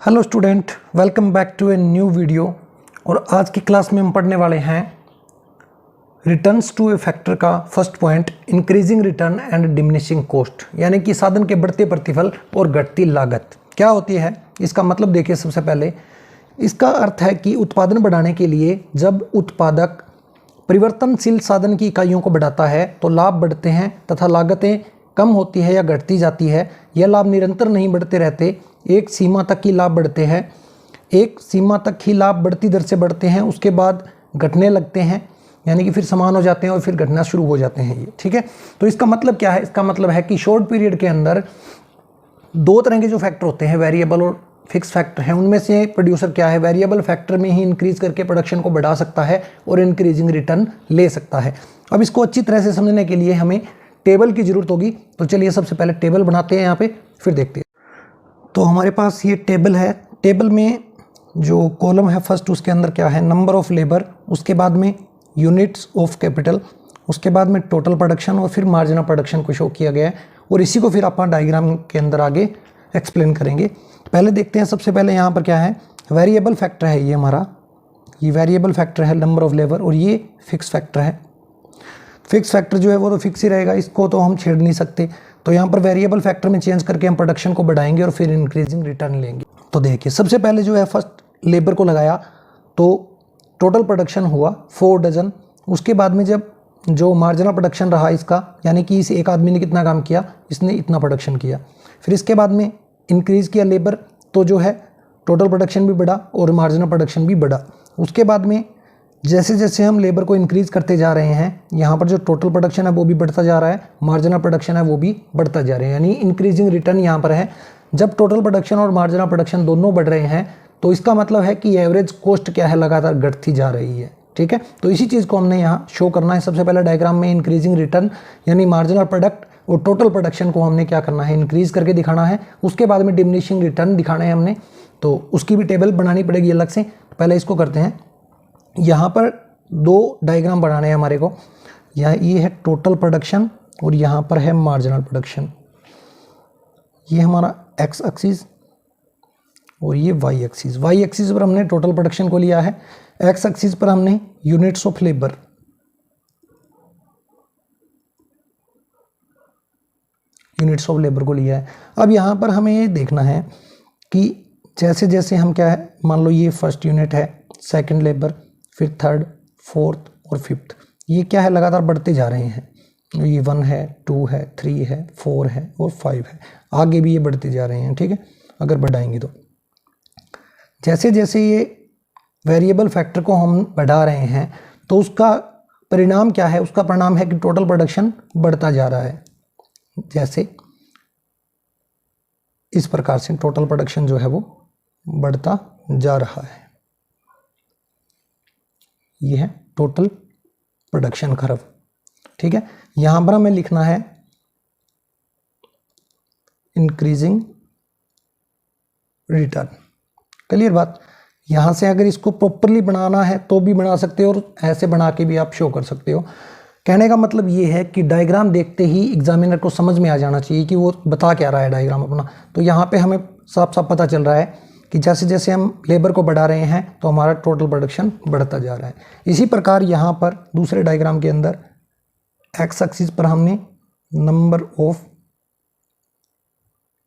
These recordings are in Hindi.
Hello student, welcome back to a new video. और आज की क्लास में हम पढ़ने वाले हैं रिटर्न्स टू ए फैक्टर का first point, increasing return and diminishing cost, यानी कि साधन के बढ़ते प्रतिफल और घटती लागत क्या होती है। इसका मतलब देखिए, सबसे पहले इसका अर्थ है कि उत्पादन बढ़ाने के लिए जब उत्पादक परिवर्तनशील साधन की इकाइयों को बढ़ाता है तो लाभ बढ़ते हैं तथा लागतें कम होती है या घटती जाती है। यह लाभ निरंतर नहीं बढ़ते रहते, एक सीमा तक ही लाभ बढ़ते हैं, एक सीमा तक ही लाभ बढ़ती दर से बढ़ते हैं, उसके बाद घटने लगते हैं, यानी कि फिर समान हो जाते हैं और फिर घटना शुरू हो जाते हैं ये। ठीक है, तो इसका मतलब क्या है? इसका मतलब है कि शॉर्ट पीरियड के अंदर दो तरह के जो फैक्टर होते हैं, वेरिएबल और फिक्स फैक्टर हैं, उनमें से प्रोड्यूसर क्या है, वेरिएबल फैक्टर में ही इंक्रीज करके प्रोडक्शन को बढ़ा सकता है और इंक्रीजिंग रिटर्न ले सकता है। अब इसको अच्छी तरह से समझने के लिए हमें टेबल की ज़रूरत होगी, तो चलिए सबसे पहले टेबल बनाते हैं यहाँ पे, फिर देखते हैं। तो हमारे पास ये टेबल है। टेबल में जो कॉलम है फर्स्ट, उसके अंदर क्या है, नंबर ऑफ लेबर, उसके बाद में यूनिट्स ऑफ कैपिटल, उसके बाद में टोटल प्रोडक्शन और फिर मार्जिन ऑफ प्रोडक्शन को शो किया गया है। और इसी को फिर आप डायग्राम के अंदर आगे एक्सप्लेन करेंगे। पहले देखते हैं, सबसे पहले यहाँ पर क्या है, वेरिएबल फैक्टर है ये हमारा, ये वेरिएबल फैक्टर है नंबर ऑफ लेबर, और ये फिक्स फैक्टर है। फिक्स फैक्टर जो है वो तो फिक्स ही रहेगा, इसको तो हम छेड़ नहीं सकते। तो यहाँ पर वेरिएबल फैक्टर में चेंज करके हम प्रोडक्शन को बढ़ाएंगे और फिर इंक्रीजिंग रिटर्न लेंगे। तो देखिए, सबसे पहले जो है फर्स्ट लेबर को लगाया तो टोटल प्रोडक्शन हुआ 4 डजन। उसके बाद में जब जो मार्जिनल प्रोडक्शन रहा इसका, यानी कि इस एक आदमी ने कितना काम किया, इसने इतना प्रोडक्शन किया। फिर इसके बाद में इंक्रीज़ किया लेबर, तो जो है टोटल प्रोडक्शन भी बढ़ा और मार्जिनल प्रोडक्शन भी बढ़ा। उसके बाद में जैसे जैसे हम लेबर को इंक्रीज़ करते जा रहे हैं, यहाँ पर जो टोटल प्रोडक्शन है वो भी बढ़ता जा रहा है, मार्जिनल प्रोडक्शन है वो भी बढ़ता जा रहे हैं, यानी इंक्रीजिंग रिटर्न यहाँ पर है। जब टोटल प्रोडक्शन और मार्जिनल प्रोडक्शन दोनों बढ़ रहे हैं तो इसका मतलब है कि एवरेज कॉस्ट क्या है, लगातार घटती जा रही है। ठीक है, तो इसी चीज़ को हमने यहाँ शो करना है। सबसे पहले डायग्राम में इंक्रीजिंग रिटर्न यानी मार्जिनल प्रोडक्ट और टोटल प्रोडक्शन को हमने क्या करना है, इंक्रीज करके दिखाना है। उसके बाद में डिमिनिशिंग रिटर्न दिखाना है हमने, तो उसकी भी टेबल बनानी पड़ेगी अलग से। पहले इसको करते हैं। यहाँ पर दो डायग्राम बनाने हैं हमारे को, यहाँ ये है टोटल प्रोडक्शन और यहाँ पर है मार्जिनल प्रोडक्शन। ये हमारा एक्स एक्सिस और ये वाई एक्सिस। वाई एक्सिस पर हमने टोटल प्रोडक्शन को लिया है, एक्स एक्सिस पर हमने units of labour, units of labour को लिया है। अब यहाँ पर हमें ये देखना है कि जैसे जैसे हम क्या है, मान लो ये फर्स्ट यूनिट है, सेकंड लेबर, फिर थर्ड, फोर्थ और फिफ्थ, ये क्या है, लगातार बढ़ते जा रहे हैं। ये 1 है, 2 है, 3 है, 4 है और 5 है, आगे भी ये बढ़ते जा रहे हैं। ठीक है, अगर बढ़ाएंगे तो जैसे जैसे ये वेरिएबल फैक्टर को हम बढ़ा रहे हैं तो उसका परिणाम क्या है, उसका परिणाम है कि टोटल प्रोडक्शन बढ़ता जा रहा है। जैसे इस प्रकार से टोटल प्रोडक्शन जो है वो बढ़ता जा रहा है। ये है टोटल प्रोडक्शन कर्व। ठीक है, यहां पर हमें लिखना है इंक्रीजिंग रिटर्न। क्लियर बात? यहां से अगर इसको प्रॉपरली बनाना है तो भी बना सकते हो और ऐसे बना के भी आप शो कर सकते हो। कहने का मतलब ये है कि डायग्राम देखते ही एग्जामिनर को समझ में आ जाना चाहिए कि वो बता क्या रहा है डायग्राम अपना। तो यहाँ पे हमें साफ साफ पता चल रहा है कि जैसे जैसे हम लेबर को बढ़ा रहे हैं तो हमारा टोटल प्रोडक्शन बढ़ता जा रहा है। इसी प्रकार यहाँ पर दूसरे डायग्राम के अंदर एक्स एक्सिस पर हमने नंबर ऑफ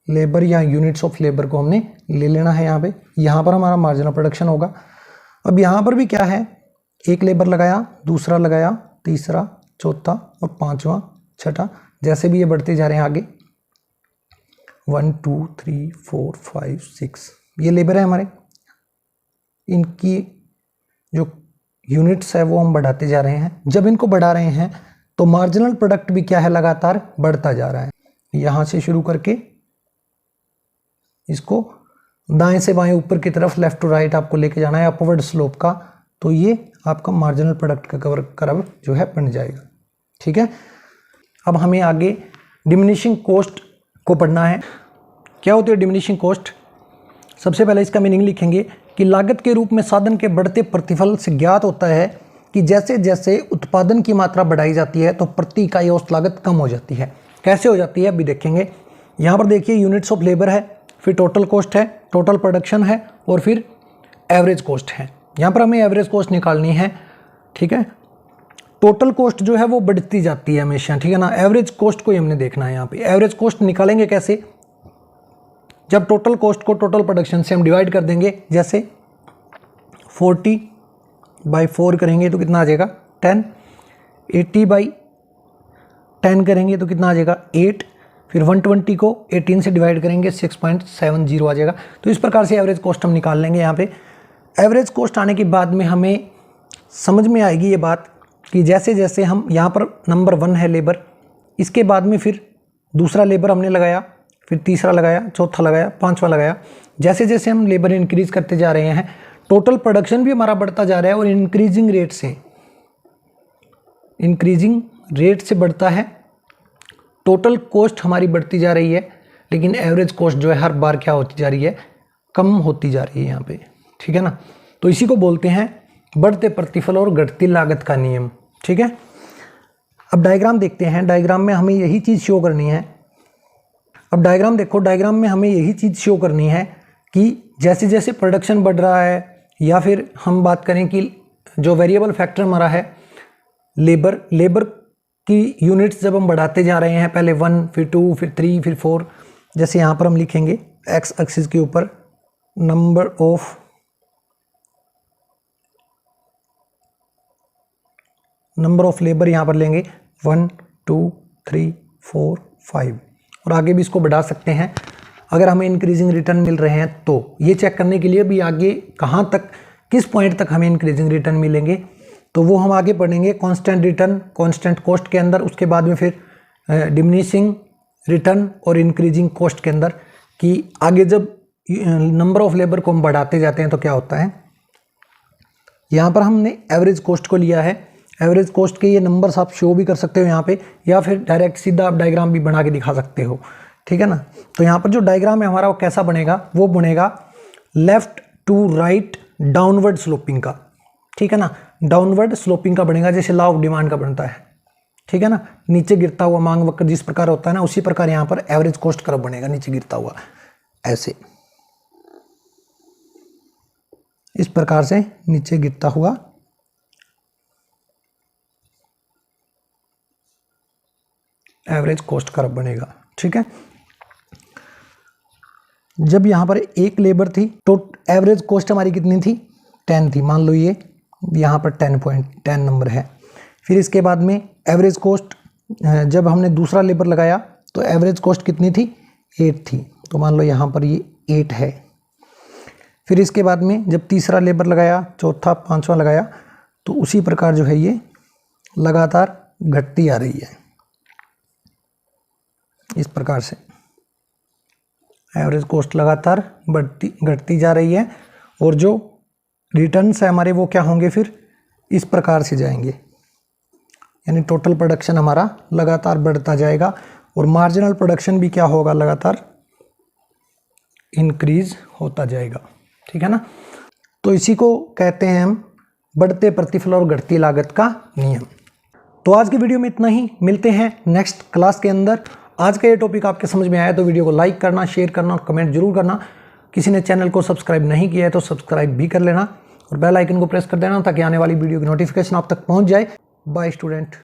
लेबर या यूनिट्स ऑफ लेबर को हमने ले लेना है। यहाँ पर हमारा मार्जिनल प्रोडक्शन होगा। अब यहाँ पर भी क्या है, एक लेबर लगाया, दूसरा लगाया, तीसरा, चौथा और पांचवा, छठा, जैसे भी ये बढ़ते जा रहे हैं आगे, 1 2 3 4 5 6, ये लेबर है हमारे। इनकी जो यूनिट्स है वो हम बढ़ाते जा रहे हैं। जब इनको बढ़ा रहे हैं तो मार्जिनल प्रोडक्ट भी क्या है, लगातार बढ़ता जा रहा है। यहाँ से शुरू करके इसको दाएं से बाएं ऊपर की तरफ, लेफ्ट टू राइट आपको लेके जाना है, अपवर्ड स्लोप का। तो ये आपका मार्जिनल प्रोडक्ट का कर्व जो है बन जाएगा। ठीक है, अब हमें आगे डिमिनिशिंग कॉस्ट को पढ़ना है। क्या होती है डिमिनिशिंग कॉस्ट? सबसे पहले इसका मीनिंग लिखेंगे कि लागत के रूप में साधन के बढ़ते प्रतिफल से ज्ञात होता है कि जैसे जैसे उत्पादन की मात्रा बढ़ाई जाती है तो प्रति इकाई औसत लागत कम हो जाती है। कैसे हो जाती है अभी देखेंगे। यहाँ पर देखिए यूनिट्स ऑफ लेबर है, फिर टोटल कॉस्ट है, टोटल प्रोडक्शन है और फिर एवरेज कॉस्ट है। यहाँ पर हमें एवरेज कॉस्ट निकालनी है, ठीक है। टोटल कॉस्ट जो है वो बढ़ती जाती है हमेशा, ठीक है ना। एवरेज कॉस्ट को ही हमने देखना है। यहाँ पे एवरेज कॉस्ट निकालेंगे कैसे, जब टोटल कॉस्ट को टोटल प्रोडक्शन से हम डिवाइड कर देंगे, जैसे 40/4 करेंगे तो कितना आ जाएगा 10, 80/10 करेंगे तो कितना आ जाएगा 8, फिर 120 को 18 से डिवाइड करेंगे 6.70 आ जाएगा। तो इस प्रकार से एवरेज कॉस्ट हम निकाल लेंगे। यहाँ पे एवरेज कॉस्ट आने के बाद में हमें समझ में आएगी ये बात कि जैसे जैसे हम यहाँ पर नंबर 1 है लेबर, इसके बाद में फिर दूसरा लेबर हमने लगाया, फिर तीसरा लगाया, चौथा लगाया, पांचवा लगाया। जैसे जैसे हम लेबर इंक्रीज करते जा रहे हैं, टोटल प्रोडक्शन भी हमारा बढ़ता जा रहा है और इंक्रीजिंग रेट से बढ़ता है। टोटल कॉस्ट हमारी बढ़ती जा रही है, लेकिन एवरेज कॉस्ट जो है हर बार क्या होती जा रही है, कम होती जा रही है यहाँ पे, ठीक है ना। तो इसी को बोलते हैं बढ़ते प्रतिफल और घटती लागत का नियम, ठीक है। अब डायग्राम देखते हैं। डायग्राम में हमें यही चीज़ शो करनी है। अब डायग्राम देखो, डायग्राम में हमें यही चीज़ शो करनी है कि जैसे जैसे प्रोडक्शन बढ़ रहा है, या फिर हम बात करें कि जो वेरिएबल फैक्टर हमारा है लेबर की यूनिट्स जब हम बढ़ाते जा रहे हैं, पहले 1, फिर 2, फिर 3, फिर 4, जैसे यहाँ पर हम लिखेंगे एक्स एक्सिस के ऊपर नंबर ऑफ लेबर यहाँ पर लेंगे 1, 2, 3, 4, 5 और आगे भी इसको बढ़ा सकते हैं अगर हमें इंक्रीजिंग रिटर्न मिल रहे हैं। तो ये चेक करने के लिए भी आगे कहाँ तक, किस पॉइंट तक हमें इंक्रीजिंग रिटर्न मिलेंगे, तो वो हम आगे पढ़ेंगे कांस्टेंट रिटर्न, कांस्टेंट कॉस्ट के अंदर। उसके बाद में फिर डिमिनिशिंग रिटर्न और इंक्रीजिंग कॉस्ट के अंदर, कि आगे जब नंबर ऑफ लेबर को हम बढ़ाते जाते हैं तो क्या होता है। यहाँ पर हमने एवरेज कॉस्ट को लिया है। एवरेज कॉस्ट के ये नंबर्स आप शो भी कर सकते हो यहाँ पे, या फिर डायरेक्ट सीधा आप डायग्राम भी बना के दिखा सकते हो, ठीक है ना। तो यहाँ पर जो डायग्राम है हमारा वो कैसा बनेगा, वो बनेगा left to right downward sloping का, ठीक है ना। डाउनवर्ड स्लोपिंग का बनेगा, जैसे लॉ ऑफ डिमांड का बनता है, ठीक है ना। नीचे गिरता हुआ मांग वक्र जिस प्रकार होता है ना, उसी प्रकार यहाँ पर एवरेज कॉस्ट कर्व बनेगा, नीचे गिरता हुआ ऐसे, इस प्रकार से नीचे गिरता हुआ एवरेज कॉस्ट कर्व बनेगा, ठीक है। जब यहाँ पर एक लेबर थी तो एवरेज कॉस्ट हमारी कितनी थी, 10 थी। मान लो ये यहाँ पर 10 नंबर है। फिर इसके बाद में एवरेज कॉस्ट, जब हमने दूसरा लेबर लगाया तो एवरेज कॉस्ट कितनी थी, 8 थी। तो मान लो यहाँ पर ये 8 है। फिर इसके बाद में जब तीसरा लेबर लगाया, चौथा, पांचवा लगाया, तो उसी प्रकार जो है ये लगातार घटती आ रही है, इस प्रकार से एवरेज कॉस्ट लगातार घटती जा रही है। और जो रिटर्न्स है हमारे वो क्या होंगे, फिर इस प्रकार से जाएंगे, यानी टोटल प्रोडक्शन हमारा लगातार बढ़ता जाएगा और मार्जिनल प्रोडक्शन भी क्या होगा, लगातार इंक्रीज होता जाएगा, ठीक है ना। तो इसी को कहते हैं हम बढ़ते प्रतिफल और घटती लागत का नियम। तो आज की वीडियो में इतना ही, मिलते हैं नेक्स्ट क्लास के अंदर। आज का ये टॉपिक आपके समझ में आया तो वीडियो को लाइक करना, शेयर करना और कमेंट जरूर करना। किसी ने चैनल को सब्सक्राइब नहीं किया है तो सब्सक्राइब भी कर लेना और बेल आइकन को प्रेस कर देना ताकि आने वाली वीडियो की नोटिफिकेशन आप तक पहुंच जाए। Bye student.